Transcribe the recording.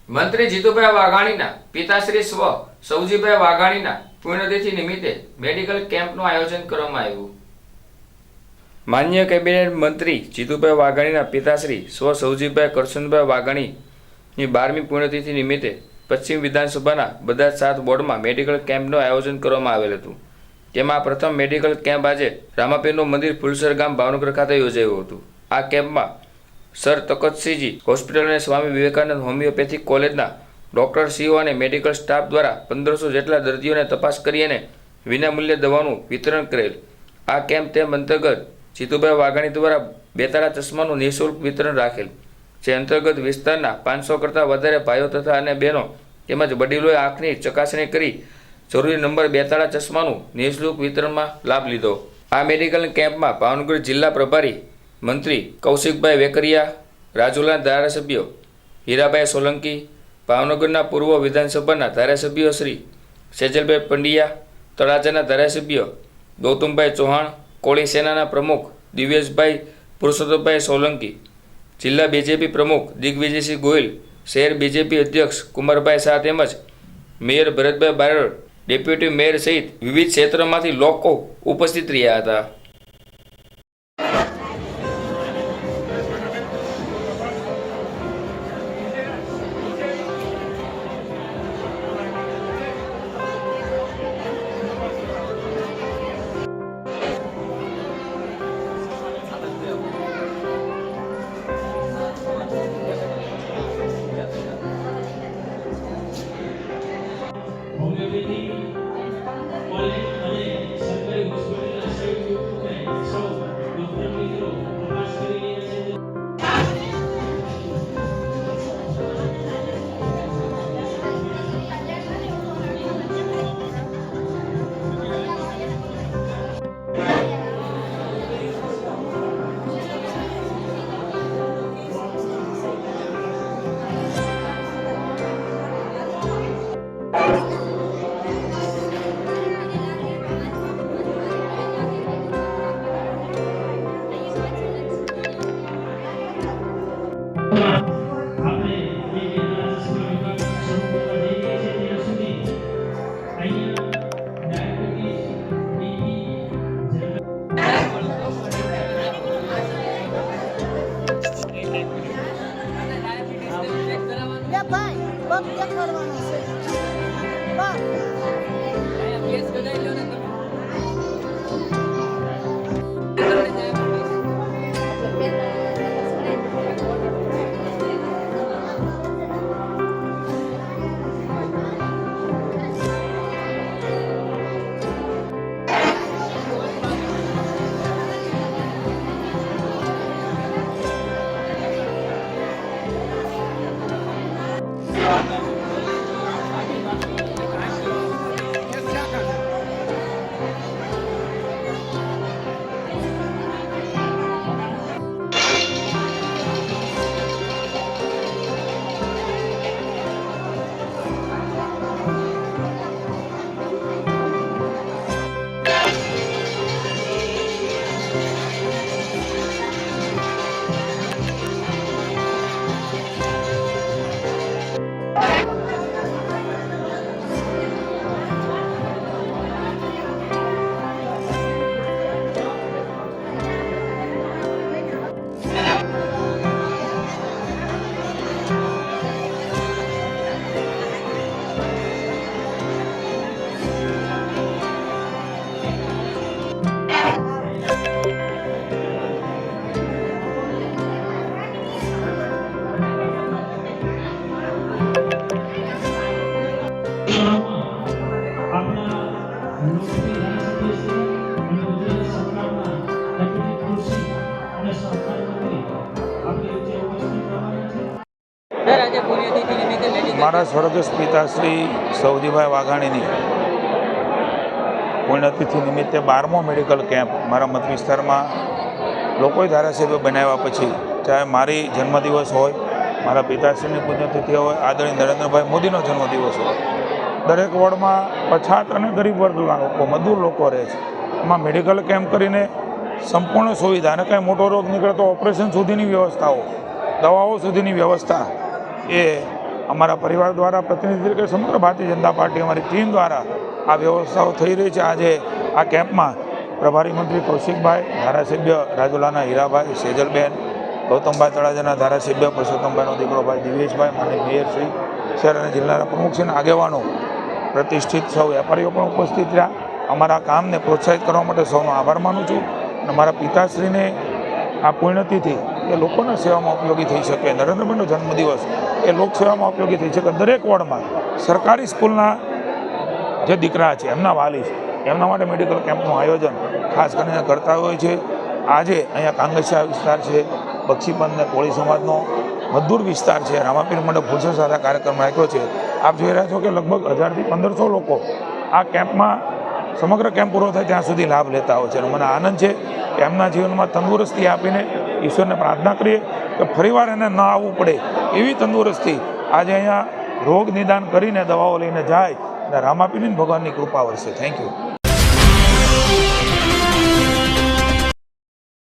મંત્રી જીતુભાઈ વાઘાણીના પિતાશ્રી સ્વ સૌજીભાઈ વાઘાણીના પુણ્યતિથિ નિમિત્તે મેડિકલ કેમ્પનું આયોજન કરવામાં આવ્યું। માન્ય કેબિનેટ મંત્રી જીતુભાઈ વાઘાણીના પિતાશ્રી સ્વ સૌજીભાઈ કરશનભાઈ વાઘાણીની 12મી પુણ્યતિથિ નિમિત્તે પશ્ચિમ વિધાનસભાના બધા 7 વોર્ડમાં મેડિકલ કેમ્પનું આયોજન કરવામાં આવેલ હતું। તેમાં પ્રથમ મેડિકલ કેમ્પ આજે રામાપીરનું મંદિર ફુલસર ગામ ભાવનગર ખાતે યોજાયું હતું। આ કેમ્પમાં સર તખતસિંહજી હોસ્પિટલ અને સ્વામી વિવેકાનંદ હોમિયોપેથિક કોલેજના ડોક્ટરશ્રીઓ અને મેડિકલ સ્ટાફ દ્વારા 1500 જેટલા દર્દીઓને તપાસ કરી અને વિનામૂલ્યે દવાનું વિતરણ કરેલ। આ કેમ્પ તેમ અંતર્ગત જીતુભાઈ વાઘાણી દ્વારા બેતાળા ચશ્માનું નિઃશુલ્ક વિતરણ રાખેલ, જે અંતર્ગત વિસ્તારના 500 કરતાં વધારે ભાઈઓ તથા અને બહેનો તેમજ વડીલોએ આંખની ચકાસણી કરી જરૂરી નંબર બેતાળા ચશ્માનું નિઃશુલ્ક વિતરણમાં લાભ લીધો। આ મેડિકલ કેમ્પમાં ભાવનગર જિલ્લા પ્રભારી મંત્રી કૌશિકભાઈ વેકરિયા, રાજુલાના ધારાસભ્યો હીરાભાઈ સોલંકી, ભાવનગરના પૂર્વ વિધાનસભાના ધારાસભ્યો શ્રી સેજલભાઈ પંડ્યા, તળાજાના ધારાસભ્ય ગૌતમભાઈ ચૌહાણ, કોળી સેનાના પ્રમુખ દિવ્યેશભાઈ પુરુષોત્તમભાઈ સોલંકી, જિલ્લા બીજેપી પ્રમુખ દિગ્વિજયસિંહ ગોયલ, શહેર બીજેપી અધ્યક્ષ કુમારભાઈ શાહ તેમજ mayor Bharatbhai Barad, deputy mayor સહિત વિવિધ ક્ષેત્રમાંથી લોકો ઉપસ્થિત રહ્યા હતા। હોમિયોપેથી કોલેજ અને સરકારી હોસ્પિટલના સહયોગથી સૌ ડોક્ટર મિત્રો પ્રવાસ કરી રહ્યા છે। આપણે જે ચશ્મા વિભાગ શરૂ કરવા જઈ રહ્યા છે ત્યાં સુધી અહીંયા ડાયાબિટીસ, મારા સ્વર્ગસ્થ પિતાશ્રી સૌજીભાઈ વાઘાણીની પુણ્યતિથિ નિમિત્તે 12મો મેડિકલ કેમ્પ મારા મત વિસ્તારમાં લોકોએ ધારાસભ્ય બનાવ્યા પછી, ચાહે મારી જન્મદિવસ હોય, મારા પિતાશ્રીની પુણ્યતિથિ હોય, આદરણીય નરેન્દ્રભાઈ મોદીનો જન્મદિવસ હોય, દરેક વોર્ડમાં પછાત અને ગરીબ વર્ગના લોકો, મજૂર લોકો રહે છે। એમાં મેડિકલ કેમ્પ કરીને સંપૂર્ણ સુવિધા અને કંઈ મોટો રોગ નીકળે તો ઓપરેશન સુધીની વ્યવસ્થાઓ, દવાઓ સુધીની વ્યવસ્થા એ અમારા પરિવાર દ્વારા પ્રતિનિધિ તરીકે સમગ્ર ભારતીય જનતા પાર્ટી અમારી ટીમ દ્વારા આ વ્યવસ્થાઓ થઈ રહી છે. આજે આ કેમ્પમાં પ્રભારી મંત્રી કૌશિકભાઈ, ધારાસભ્ય રાજુલાના હીરાભાઈ, સેજલબેન, ગૌતમભાઈ તળાજાના ધારાસભ્ય પરસોત્તમભાઈનો દીકરો ભાઈ દિવેશભાઈ, માનનીય મેયરશ્રી, શહેર અને જિલ્લાના પ્રમુખશ્રીના આગેવાનો, પ્રતિષ્ઠિત સૌ વેપારીઓ પણ ઉપસ્થિત રહ્યા. અમારા કામને પ્રોત્સાહિત કરવા માટે સૌનો આભાર માનું છું. અને મારા પિતાશ્રીને આ પુણ્યતિથિ એ લોકોના સેવામાં ઉપયોગી થઈ શકે. નરેન્દ્રભાઈનો જન્મદિવસ એ લોકસેવામાં ઉપયોગી થઈ શકે. દરેક વોર્ડમાં સરકારી સ્કૂલના જે દીકરા છે, એમના વાલી છે, એમના માટે મેડિકલ કેમ્પનું આયોજન ખાસ કરીને કરતા હોય છે. આજે અહીંયા કાંગસિયા વિસ્તાર છે, બક્ષીપંથ ને કોળી સમાજનો મજદૂર વિસ્તાર છે, રામાપીર મંડપ ભૂલસર સાથે કાર્યક્રમ રાખ્યો છે. આપ જોઈ રહ્યા છો કે લગભગ 1000થી 1500 લોકો આ કેમ્પમાં સમગ્ર કેમ્પ પૂરો થાય ત્યાં સુધી લાભ લેતા હોય છે. અને મને આનંદ છે કે એમના જીવનમાં તંદુરસ્તી આપીને ઈશ્વરને પ્રાર્થના કરીએ કે ફરીવાર એને ન આવવું પડે એવી તંદુરસ્તી આજે અહીંયા રોગ નિદાન કરીને દવાઓ લઈને જાય અને રામાપીરની ભગવાનની કૃપા વરસે. Thank you.